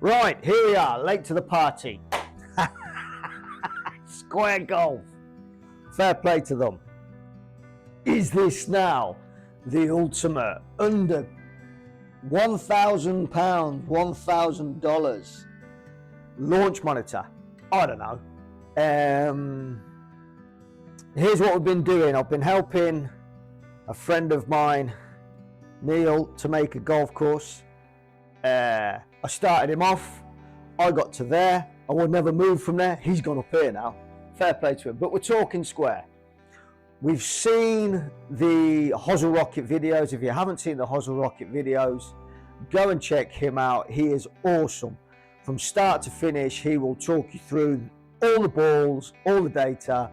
Right, here we are, late to the party. Square golf. Fair play to them. Is this now the ultimate under £1,000, $1,000 launch monitor? I don't know. Here's what we've been doing. I've been helping a friend of mine, Neil, to make a golf course. I started him off. I got to there. I would never move from there. He's gone up here now. Fair play to him. But we're talking square. We've seen the Hosel Rocket videos. If you haven't seen the Hosel Rocket videos, go and check him out. He is awesome. From start to finish, he will talk you through all the balls, all the data,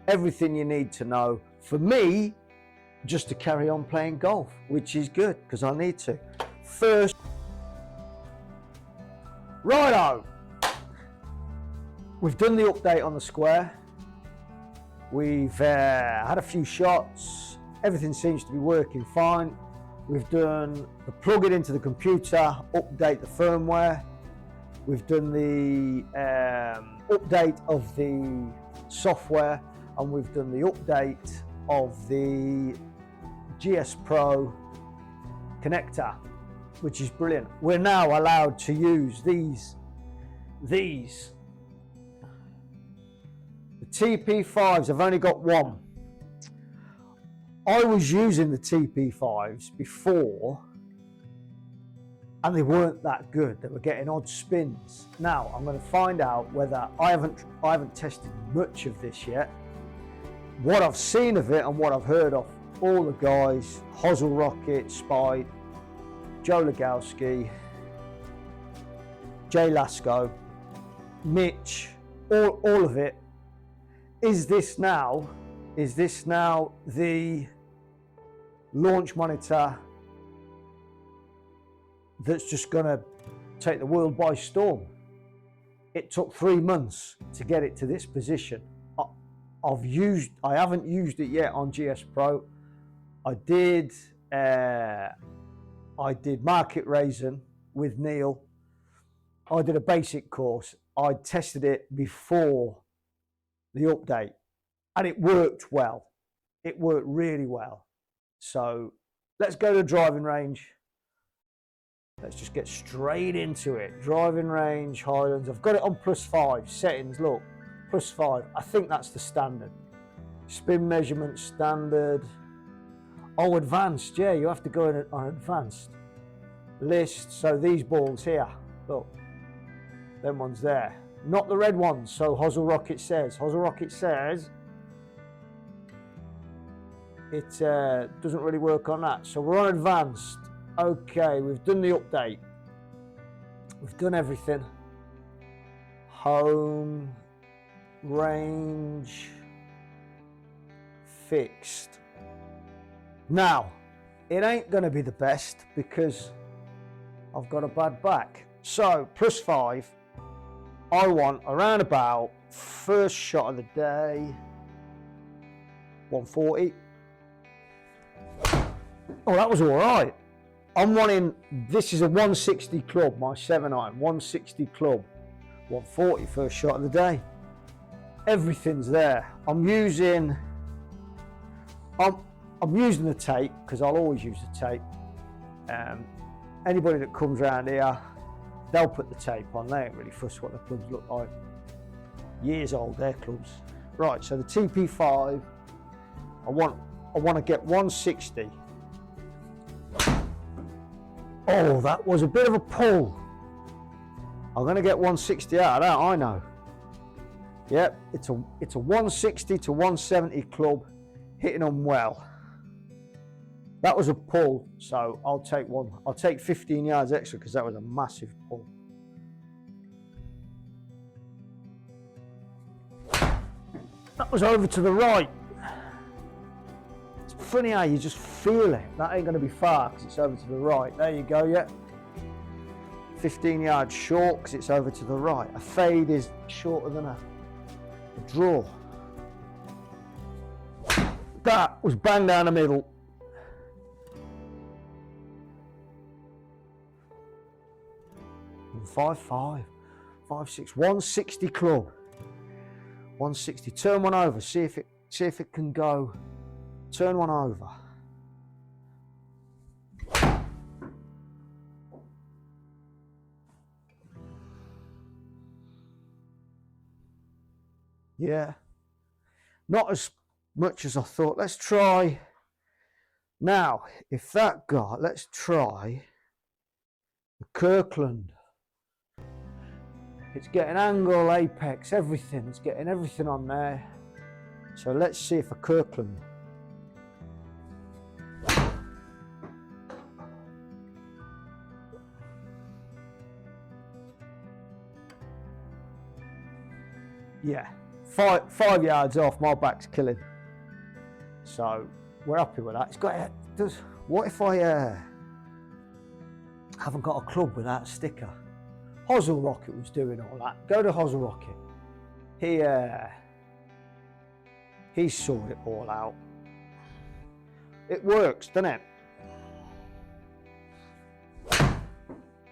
everything you need to know. For me, just to carry on playing golf, which is good because I need to. First, righto. We've done the update on the square. We've had a few shots. Everything seems to be working fine. We've done the plug it into the computer, update the firmware. We've done the update of the software, and we've done the update of the GSPro connector, which is brilliant. We're now allowed to use these. The TP5s, I've only got one. I was using the TP5s before and they weren't that good. They were getting odd spins. Now I'm going to find out whether I haven't tested much of this yet. What I've seen of it and what I've heard of all the guys, Hosel Rocket, Spite, Joe Legowski, Jay Lasco, Mitch, all of it. Is this now the launch monitor that's just going to take the world by storm? It took 3 months to get it to this position. I haven't used it yet on GSPro. I did Market Raisin with Neil. I did a basic course. I tested it before the update and it worked well. It worked really well. So let's go to the driving range. Let's just get straight into it. Driving range, Highlands. I've got it on +5 settings. Look, +5. I think that's the standard. Spin measurement standard. Oh, advanced. Yeah, you have to go in on advanced. List. So these balls here. Look, them ones there. Not the red ones. So Hosel Rocket says. Hosel Rocket says it doesn't really work on that. So we're on advanced. Okay, we've done the update. We've done everything. Home, range, fixed. Now, it ain't going to be the best because I've got a bad back. So, +5, I want around about first shot of the day, 140. Oh, that was all right. I'm wanting, this is a 160 club, my 7-iron, 160 club, 140 first shot of the day. Everything's there. I'm using the tape because I'll always use the tape. Anybody that comes around here, they'll put the tape on. They ain't really fussed what the clubs look like. Years old, their clubs. Right, so the TP5, I want to get 160. Oh, that was a bit of a pull. I'm going to get 160 out of that, I know. Yep, it's a 160 to 170 club, hitting them well. That was a pull, so I'll take one. I'll take 15 yards extra because that was a massive pull. That was over to the right. It's funny how you just feel it. That ain't going to be far because it's over to the right. There you go, yeah. 15 yards short because it's over to the right. A fade is shorter than a draw. That was bang down the middle. 5.5, 5.6, 160 club, 160. Turn one over, see if it can go. Turn one over. Yeah, not as much as I thought. Let's try now. If that got, let's try the Kirkland. It's getting angle, apex, everything. It's getting everything on there. So let's see if a Kirkland. Yeah, five yards off, my back's killing. So we're happy with that. It's got. What if I haven't got a club without a sticker? Hosel Rocket was doing all that. Go to Hosel Rocket. He sorted it all out. It works, doesn't it?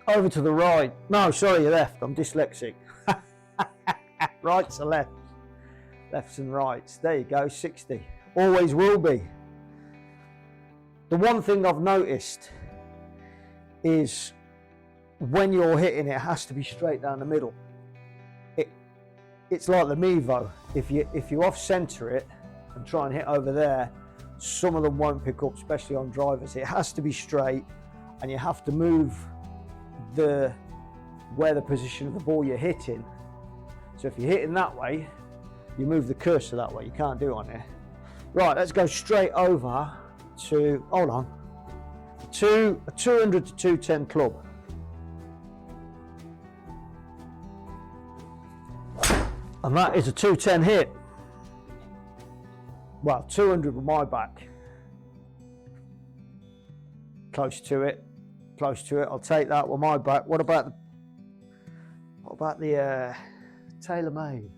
Over to the right. No, sorry, left. I'm dyslexic. Rights are left. Lefts and rights. There you go, 60. Always will be. The one thing I've noticed is when you're hitting it has to be straight down the middle. It's like the Mevo. If you off center it and try and hit over there, some of them won't pick up, especially on drivers. It has to be straight, and you have to move where the position of the ball you're hitting. So if you're hitting that way, you move the cursor that way. You can't do it on here. Right, let's go straight over to, hold on, a 200 to 210 club. And that is a 210 hit. Well, 200 with my back. Close to it. Close to it. I'll take that with my back. What about the tailor-made?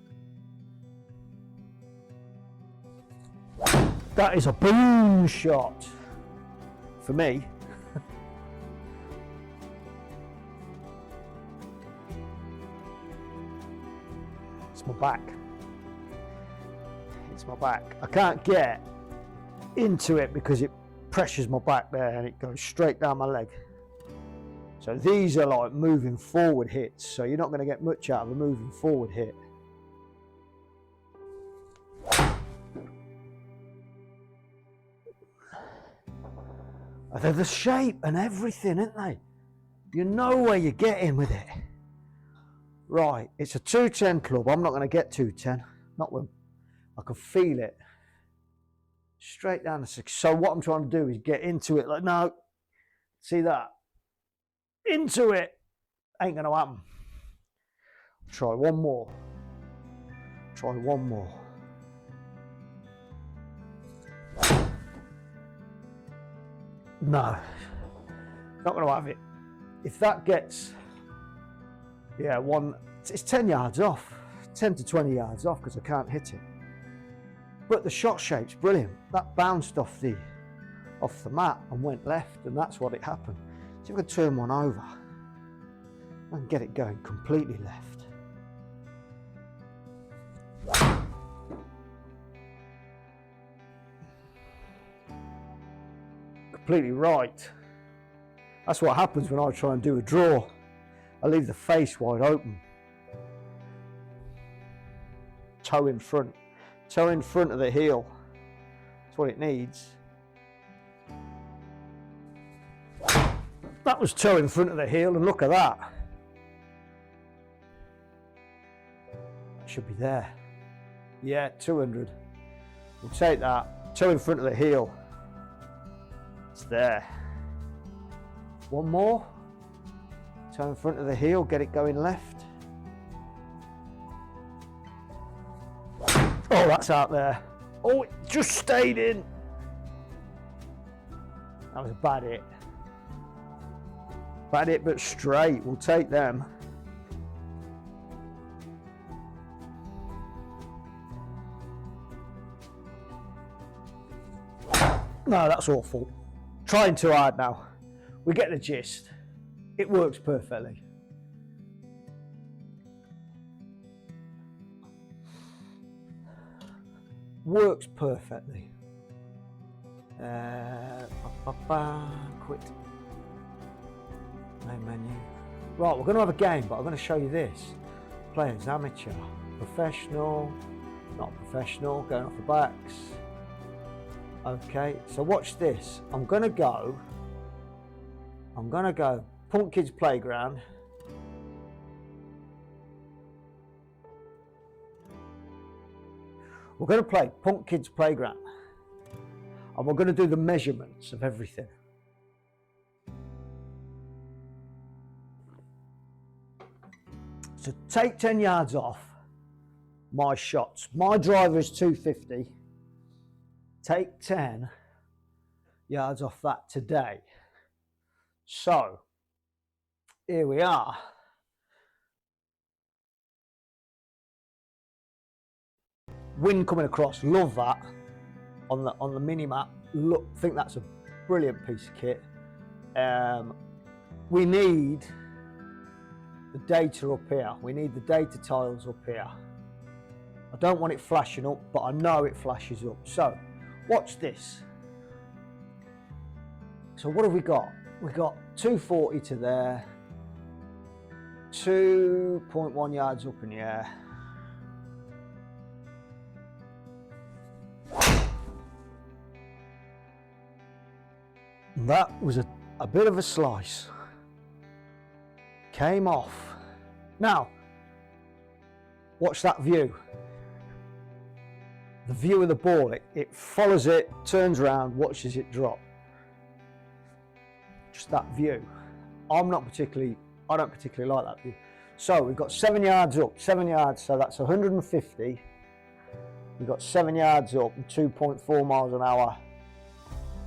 That is a boom shot for me. It's my back. It's my back. I can't get into it because it pressures my back there and it goes straight down my leg. So these are like moving forward hits, so you're not going to get much out of a moving forward hit. They're the shape and everything, aren't they? You know where you're getting with it. Right, it's a 210 club. I'm not going to get 210. Not when I can feel it. Straight down the 6. So what I'm trying to do is get into it. Like, no, see that? Into it. Ain't going to happen. Try one more. Try one more. No, not going to have it. If that gets, yeah, it's 10 yards off, 10 to 20 yards off because I can't hit it. But the shot shape's brilliant. That bounced off the mat and went left, and that's what it happened. So if I can turn one over and get it going completely left. Completely right. That's what happens when I try and do a draw. I leave the face wide open. Toe in front. Toe in front of the heel. That's what it needs. That was toe in front of the heel, and look at that. That should be there. Yeah, 200. We'll take that. Toe in front of the heel. It's there. One more. Toe in front of the heel, get it going left. Oh, that's out there. Oh, it just stayed in. That was a bad hit. Bad hit, but straight. We'll take them. No, that's awful. Trying too hard now. We get the gist. It works perfectly. works perfectly. Quit. Main menu. Right, we're going to have a game, but I'm going to show you this. Players, amateur, professional, not professional, going off the backs. Okay, so watch this. I'm going to go Punk Kids Playground. We're going to play Punk Kids Playground. And we're going to do the measurements of everything. So take 10 yards off my shots. My driver is 250. Take 10 yards off that today. So here we are. Wind coming across, love that on the mini map. Look, think that's a brilliant piece of kit. We need the data up here. We need the data tiles up here. I don't want it flashing up, but I know it flashes up. So watch this. So what have we got? We've got 240 to there, 2.1 yards up in the air. That was a bit of a slice. Came off. Now, watch that view. The view of the ball, it follows it, turns around, watches it drop. Just that view. I don't particularly like that view. So we've got 7 yards up, 7 yards, so that's 150. We've got 7 yards up and 2.4 miles an hour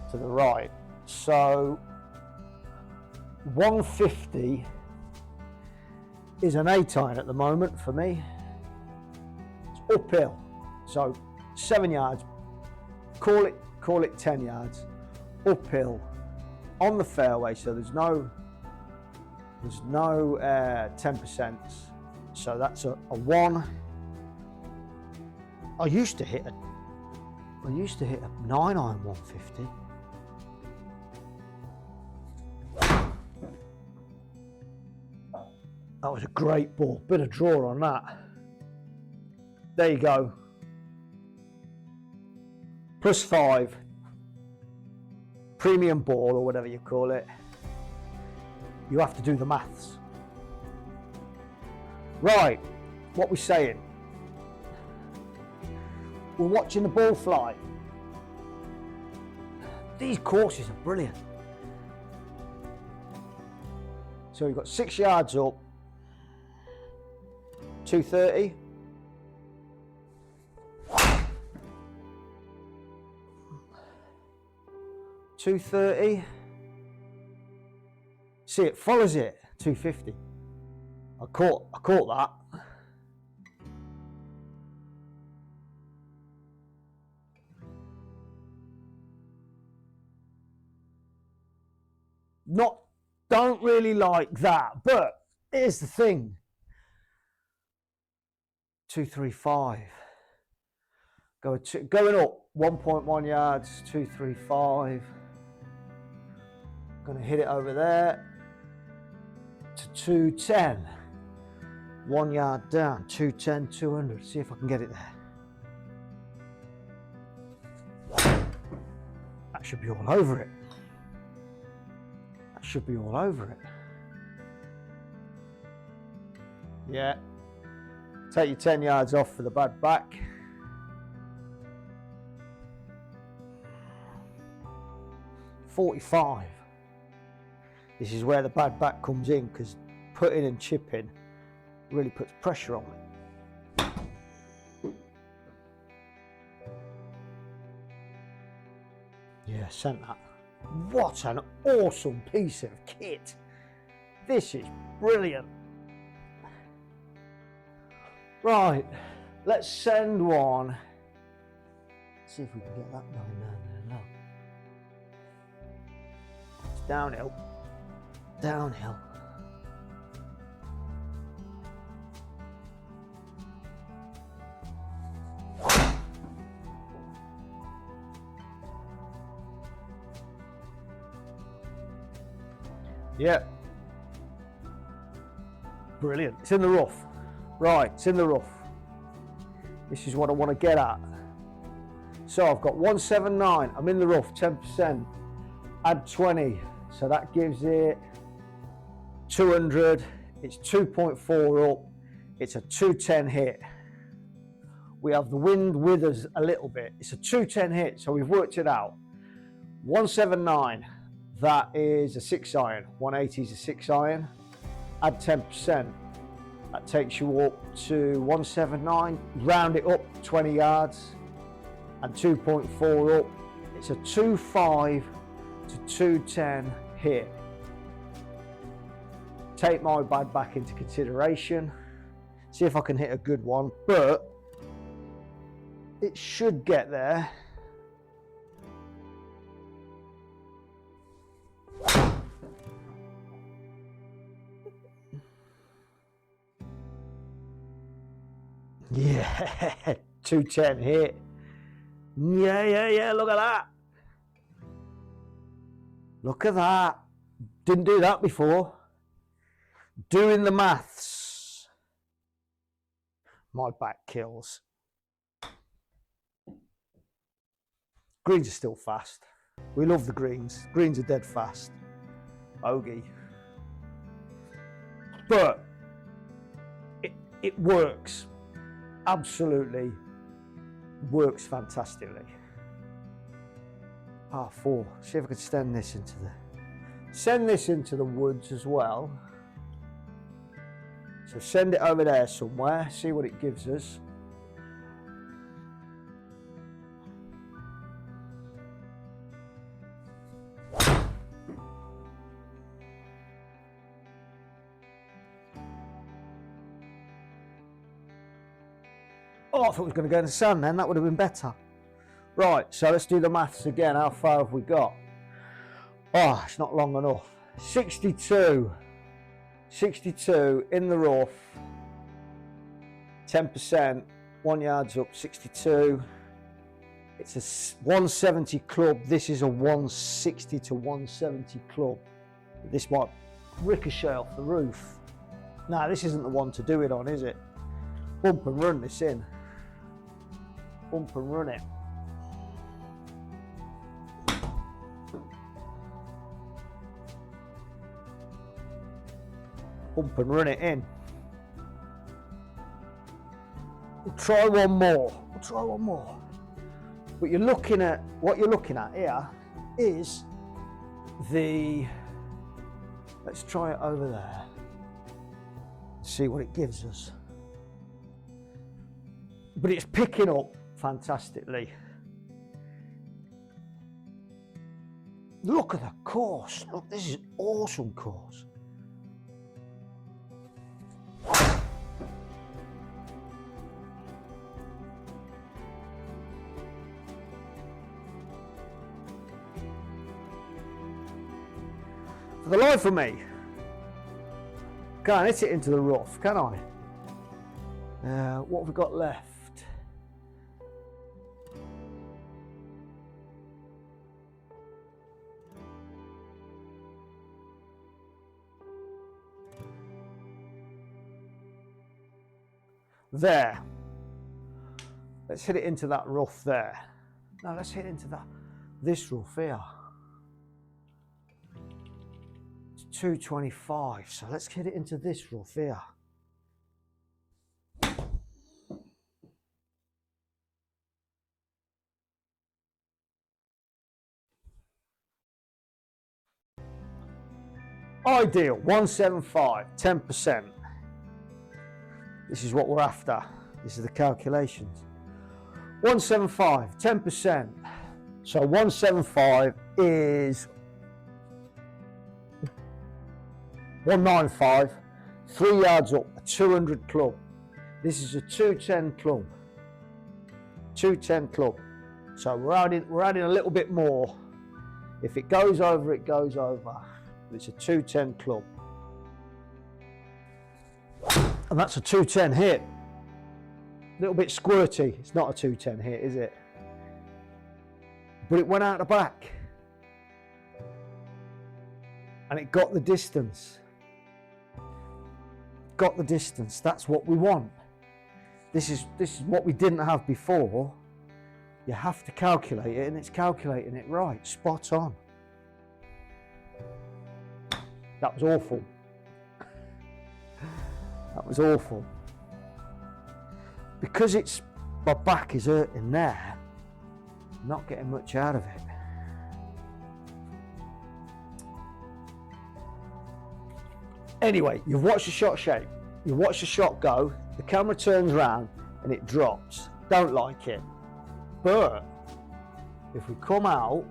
to the right. So 150 is an 8-iron at the moment for me. It's uphill. So 7 yards, call it 10 yards, uphill on the fairway. So there's no 10%. So that's a 1. I used to hit a 9-iron 150. That was a great ball, bit of draw on that. There you go. +5, premium ball or whatever you call it. You have to do the maths. Right, what we're saying. We're watching the ball fly. These courses are brilliant. So we've got 6 yards up, 230. See, it follows it. 250. I caught that. Don't really like that, but here's the thing. 235. Going up 1.1 yards, 235. Going to hit it over there to 210. 1 yard down, 210, 200. See if I can get it there. That should be all over it. That should be all over it. Yeah. Take your 10 yards off for the bad back. .45. This is where the bad back comes in, because putting and chipping really puts pressure on it. Yeah, sent that. What an awesome piece of kit. This is brilliant. Right, let's send one. See if we can get that going down there now. It's downhill. Downhill. Yeah. Brilliant. It's in the rough. Right, it's in the rough. This is what I want to get at. So I've got 179. I'm in the rough, 10%. Add 20. So that gives it 200. It's 2.4 up. It's a 210 hit. We have the wind with us a little bit. It's a 210 hit, so we've worked it out. 179, that is a 6 iron. 180 is a 6 iron. Add 10%. That takes you up to 179. Round it up 20 yards. And 2.4 up. It's a 2.5 to 2.10 hit. Take my bad back into consideration. See if I can hit a good one, but it should get there. Yeah, 210 hit. Yeah, look at that. Look at that. Didn't do that before. Doing the maths. My back kills. Greens are still fast. We love the greens. Greens are dead fast. Bogey. But it works. Absolutely works fantastically. Par 4. See if I could send this into the woods as well. So send it over there somewhere. See what it gives us. Oh, I thought it was going to go in the sun then. That would have been better. Right, so let's do the maths again. How far have we got? Oh, it's not long enough. 62. 62 in the rough. 10%. 1 yard's up. 62. It's a 170 club. This is a 160 to 170 club. This might ricochet off the roof. Nah, this isn't the one to do it on, is it? Bump and run this in. Bump and run it. Bump and run it in. We'll try one more. We'll try one more. But you're looking at, what you're looking at here is the, let's try it over there. See what it gives us. But it's picking up fantastically. Look at the course. Look, this is an awesome course. For the life of me, can't hit it into the rough, can I? What have we got left? There. Let's hit it into that rough there. Now let's hit into this rough here. It's 225, so let's hit it into this rough here. Ideal, 175, 10%. This is what we're after. This is the calculations. 175, 10%. So 175 is 195, 3 yards up, a 200 club. This is a 210 club. 210 club. So we're adding a little bit more. If it goes over, it goes over. It's a 210 club. And that's a 210 hit. A little bit squirty. It's not a 210 hit, is it? But it went out the back. And it got the distance. Got the distance. That's what we want. This is what we didn't have before. You have to calculate it, and it's calculating it right. Spot on. That was awful. That was awful. Because my back is hurting there, I'm not getting much out of it. Anyway, you've watched the shot shape, you watch the shot go, the camera turns around and it drops. Don't like it. But if we come out,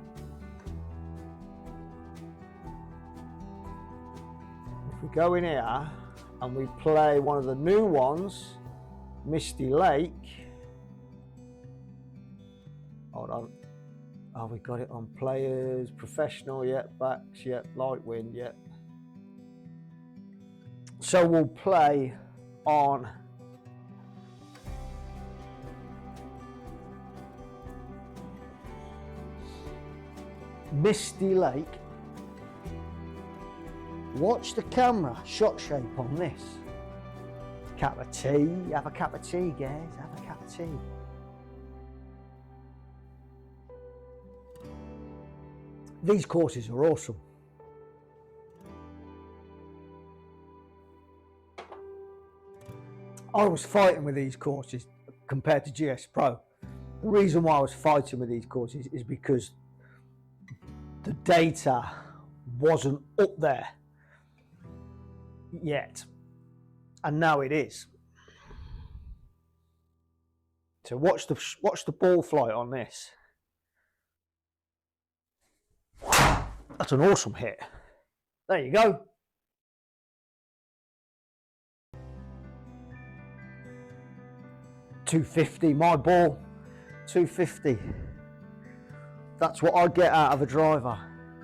if we go in here and we play one of the new ones, Misty Lake. Hold on. Oh, we got it on players, professional yet, backs yet, light wind yet. So we'll play on Misty Lake. Watch the camera shot shape on this. Cup of tea, have a cup of tea, guys, have a cup of tea. These courses are awesome. I was fighting with these courses compared to GSPro. The reason why I was fighting with these courses is because the data wasn't up there yet, and now it is. So watch the ball flight on this. That's an awesome hit. There you go. .250, my ball, 250. That's what I get out of a driver.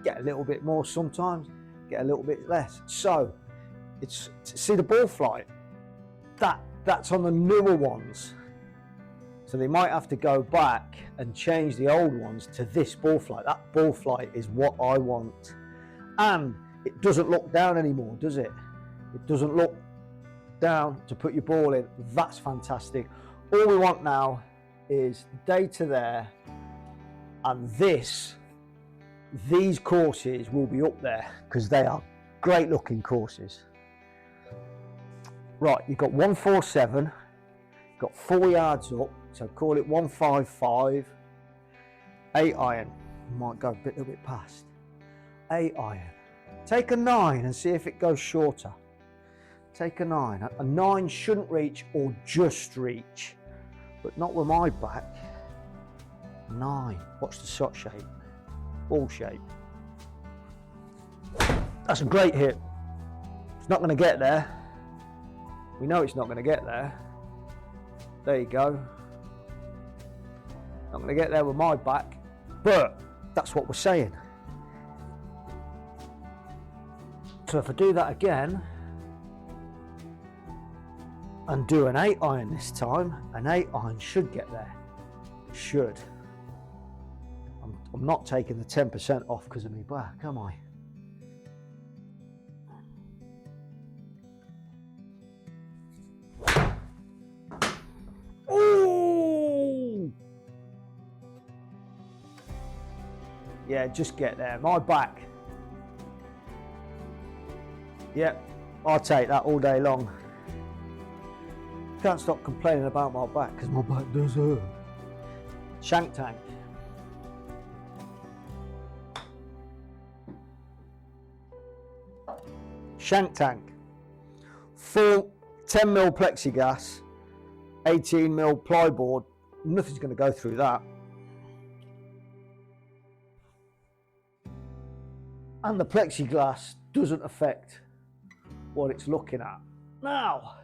Get a little bit more sometimes, get a little bit less. So, see the ball flight? That's on the newer ones. So they might have to go back and change the old ones to this ball flight. That ball flight is what I want. And it doesn't look down anymore, does it? It doesn't look down to put your ball in. That's fantastic. All we want now is data there, and these courses will be up there because they are great looking courses. Right, you've got 147, got 4 yards up, so call it 155, 8 iron, might go a little bit past, 8 iron. Take a 9 and see if it goes shorter. Take a 9. A 9 shouldn't reach or just reach, but not with my back. 9. Watch the shot shape, ball shape. That's a great hit. It's not going to get there. We know it's not going to get there. There you go. Not going to get there with my back, but that's what we're saying. So if I do that again and do an 8 iron this time, an 8 iron should get there. Should. I'm not taking the 10% off because of my back, am I? Ooh! Yeah, just get there. My back. Yep, I'll take that all day long. Can't stop complaining about my back because my back does hurt. Shank tank. Shank tank. Full 10mm plexiglass, 18mm plyboard. Nothing's going to go through that. And the plexiglass doesn't affect what it's looking at. Now,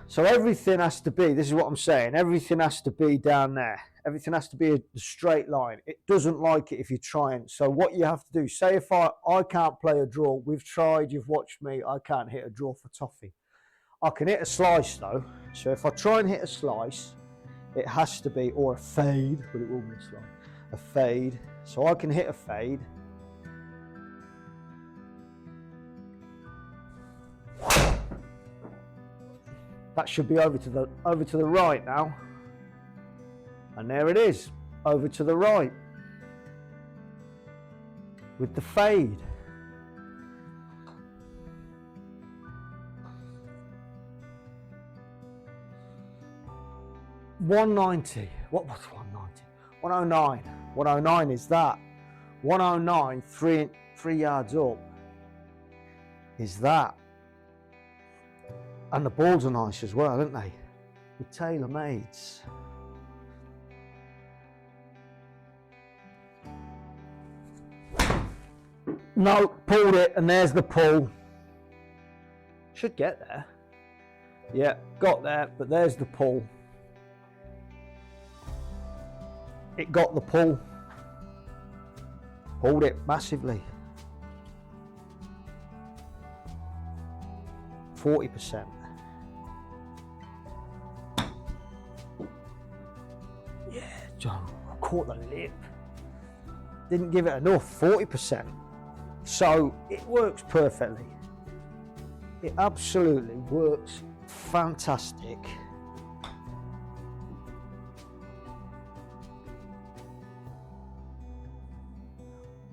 so everything has to be, this is what I'm saying, everything has to be down there. Everything has to be a straight line. It doesn't like it if you try and, so what you have to do, say if I can't play a draw, we've tried, you've watched me, I can't hit a draw for toffee. I can hit a slice though, so if I try and hit a slice, it has to be, or a fade, but it will be a slice, a fade. So I can hit a fade, That should be over to the right now. And there it is, over to the right. With the fade. $190. What was $190? $109. $109 is that. $109, three yards up, is that. And the balls are nice as well, aren't they? The tailor-mades. No, pulled it, and there's the pull. Should get there. Yeah, got there, but there's the pull. It got the pull. Pulled it massively. 40%. Yeah, John, I caught the lip. Didn't give it enough, 40%. So it works perfectly. It absolutely works fantastic.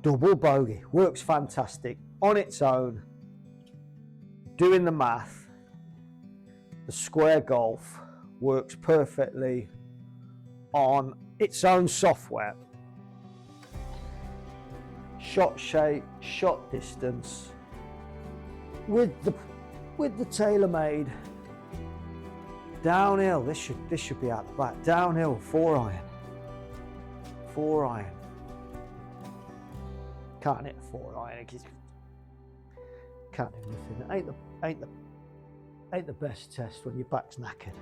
Double bogey, works fantastic on its own. Doing the math, the square golf works perfectly on its own software. Shot shape, shot distance, with the tailor-made. Downhill, this should be out the back. Downhill, 4-iron. 4-iron. Can't hit a 4-iron. Can't do nothing. Ain't the best test when your back's knackered.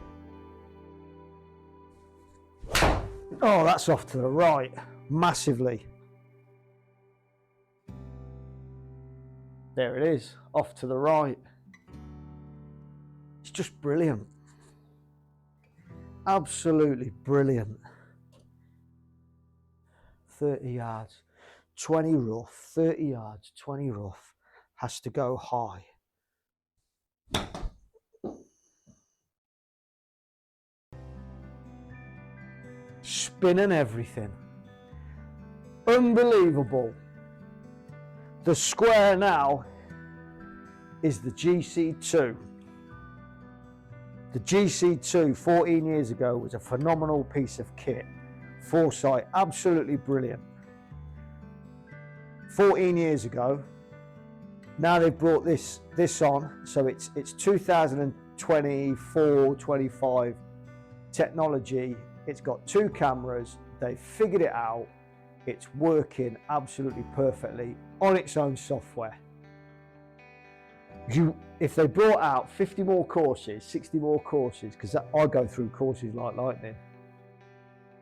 Oh, that's off to the right, massively. There it is, off to the right. It's just brilliant. Absolutely brilliant. 30 yards, 20 rough, 30 yards, 20 rough. Has to go high. Spin and everything. Unbelievable. The square now is the GC2. The GC2 14 years ago was a phenomenal piece of kit. Foresight, absolutely brilliant. 14 years ago. Now they've brought this on, so it's 2024, 25 technology. It's got 2 cameras. They've figured it out. It's working absolutely perfectly on its own software. If they brought out 50 more courses, 60 more courses, because I go through courses like lightning,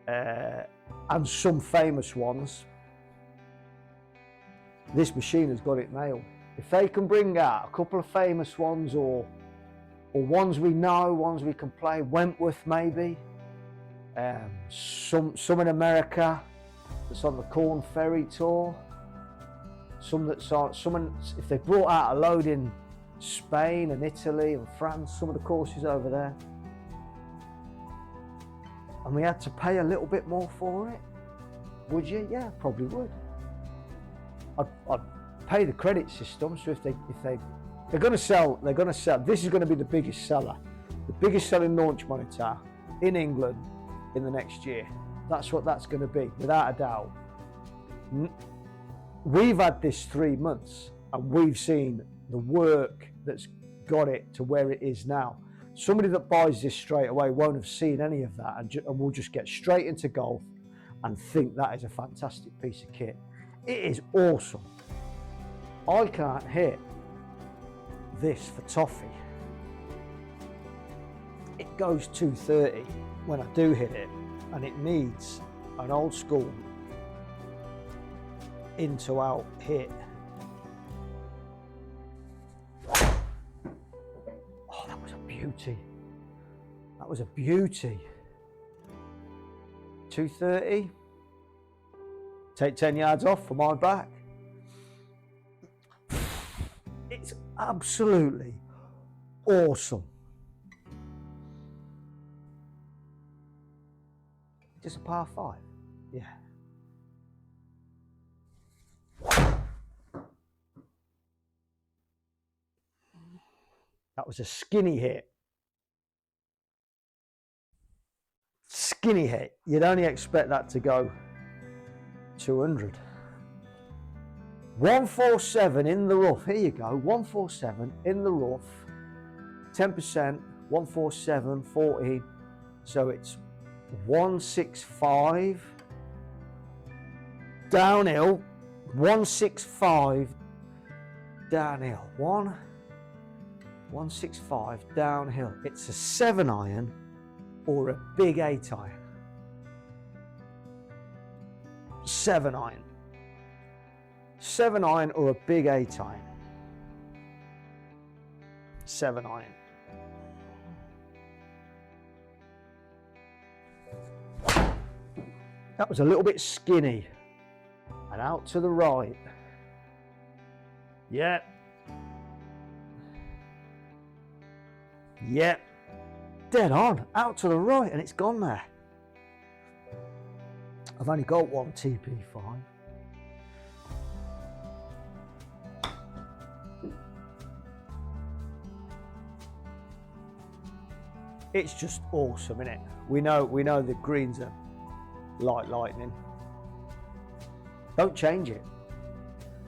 and some famous ones, this machine has got it nailed. If they can bring out a couple of famous ones, or ones we know, ones we can play, Wentworth maybe, some in America that's on the Corn Ferry Tour, if they brought out a load in Spain and Italy and France, some of the courses over there, and we had to pay a little bit more for it, would you? Yeah, probably would. I'd pay the credit system, so if they're going to sell, this is going to be the biggest seller, the biggest selling launch monitor in England in the next year. That's what that's going to be, without a doubt. We've had this 3 months, and we've seen the work that's got it to where it is now. Somebody that buys this straight away won't have seen any of that, and will just get straight into golf and think that is a fantastic piece of kit. It is awesome. I can't hit this for toffee. It goes 230 when I do hit it, and it needs an old school in to out hit. Oh, that was a beauty. That was a beauty. 230. Take 10 yards off for my back. It's absolutely awesome. Just a par 5. Yeah. That was a skinny hit. Skinny hit. You'd only expect that to go 200. 147 in the rough. Here you go. 147 in the rough. 10%. 147, 14. So it's 165 downhill. 165 downhill. 165 downhill. It's a 7-iron or a big 8-iron. 7-iron. 7-iron or a big 8-iron. 7-iron. That was a little bit skinny. And out to the right. Yeah. Yeah. Dead on. Out to the right, and it's gone there. I've only got one TP5. It's just awesome, isn't it? We know the greens are like lightning. Don't change it.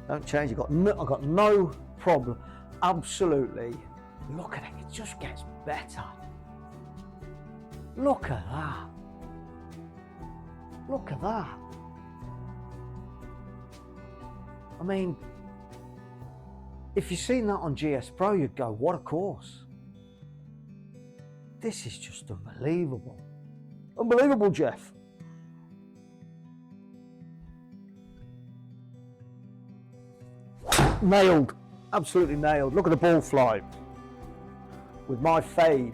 Don't change it. I've got no problem. Absolutely. Look at it. It just gets better. Look at that. Look at that. I mean, if you've seen that on GSPro, you'd go, what a course. This is just unbelievable. Unbelievable, Jeff. Nailed. Absolutely nailed. Look at the ball fly. With my fade.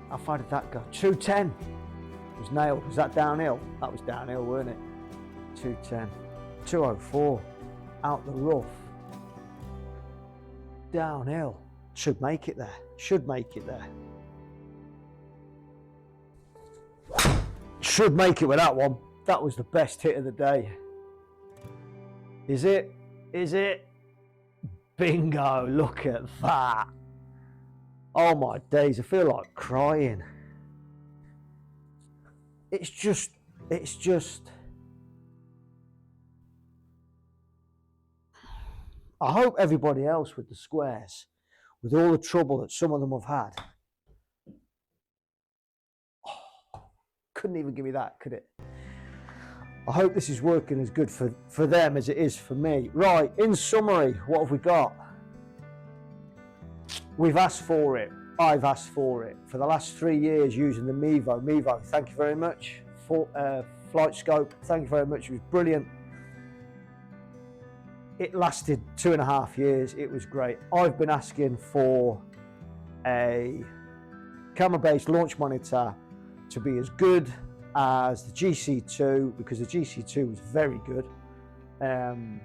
How far did that go? 210. It was nailed. Was that downhill? That was downhill, weren't it? 210. 204. Out the rough. Downhill. Should make it there. Should make it there. Should make it with that one. That was the best hit of the day. Is it? Is it? Bingo. Look at that. Oh my days. I feel like crying. It's just. I hope everybody else with the squares, with all the trouble that some of them have had, couldn't even give me that, could it? I hope this is working as good for them as it is for me. Right, in summary, what have we got? We've asked for it. I've asked for it. For the last 3 years using the Mevo. Mevo, thank you very much. Flight scope, thank you very much. It was brilliant. It lasted 2.5 years. It was great. I've been asking for a camera-based launch monitor to be as good as the GC2, because the GC2 was very good. And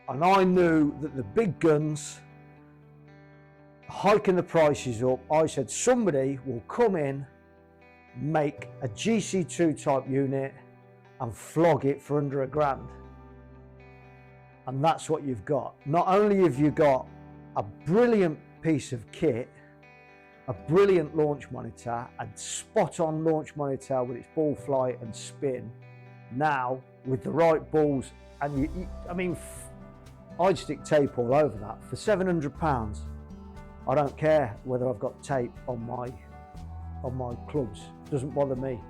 I knew that the big guns, hiking the prices up, I said somebody will come in, make a GC2 type unit and flog it for under £1,000. And that's what you've got. Not only have you got a brilliant piece of kit, a brilliant launch monitor, a spot-on launch monitor with its ball flight and spin, now with the right balls, and I mean, I'd stick tape all over that for £700. I don't care whether I've got tape on my clubs. Doesn't bother me.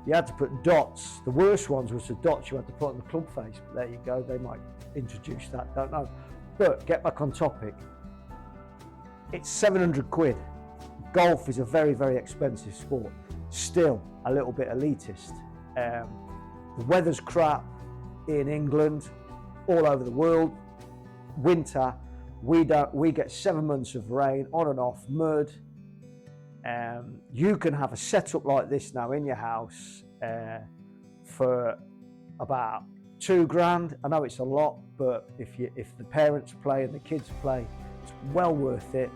You had to put dots. The worst ones was the dots you had to put on the club face. But there you go. They might introduce that. Don't know. But get back on topic. It's 700 quid. Golf is a very, very expensive sport. Still a little bit elitist. The weather's crap in England, all over the world. Winter, we get 7 months of rain, on and off, mud. You can have a setup like this now in your house for about £2,000. I know it's a lot, but if the parents play and the kids play, it's well worth it.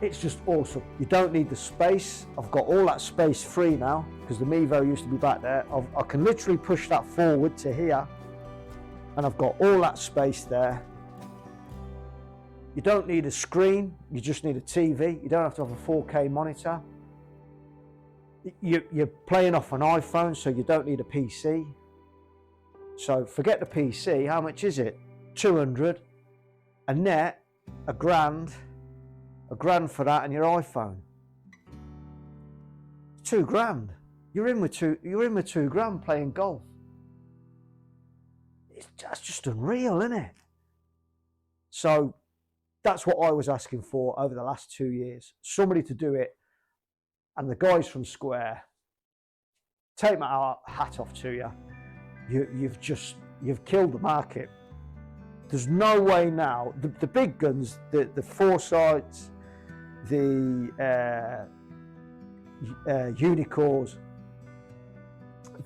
It's just awesome. You don't need the space. I've got all that space free now because the Mevo used to be back there. I can literally push that forward to here and I've got all that space there. You don't need a screen, you just need a TV. You don't have to have a 4K monitor. You're playing off an iPhone, so you don't need a PC. So forget the PC, how much is it? 200, a net, a grand for that and your iPhone. 2 grand. You're in with 2 grand playing golf. That's just unreal, isn't it? So that's what I was asking for over the last 2 years. Somebody to do it. And the guys from Square, take my hat off to you. You've killed the market. There's no way now. The big guns, the Foresights, the Unicores,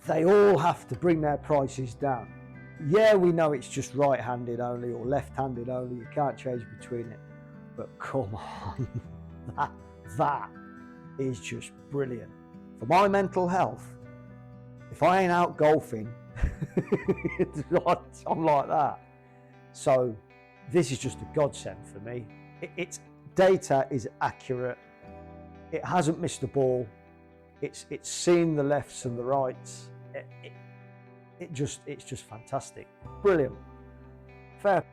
they all have to bring their prices down. Yeah, we know it's just right-handed only or left-handed only. You can't change between it. But come on, that is just brilliant. For my mental health, if I ain't out golfing, I'm like that. So this is just a godsend for me. Its data is accurate. It hasn't missed a ball. It's seen the lefts and the rights. It's just fantastic. Brilliant. Fair.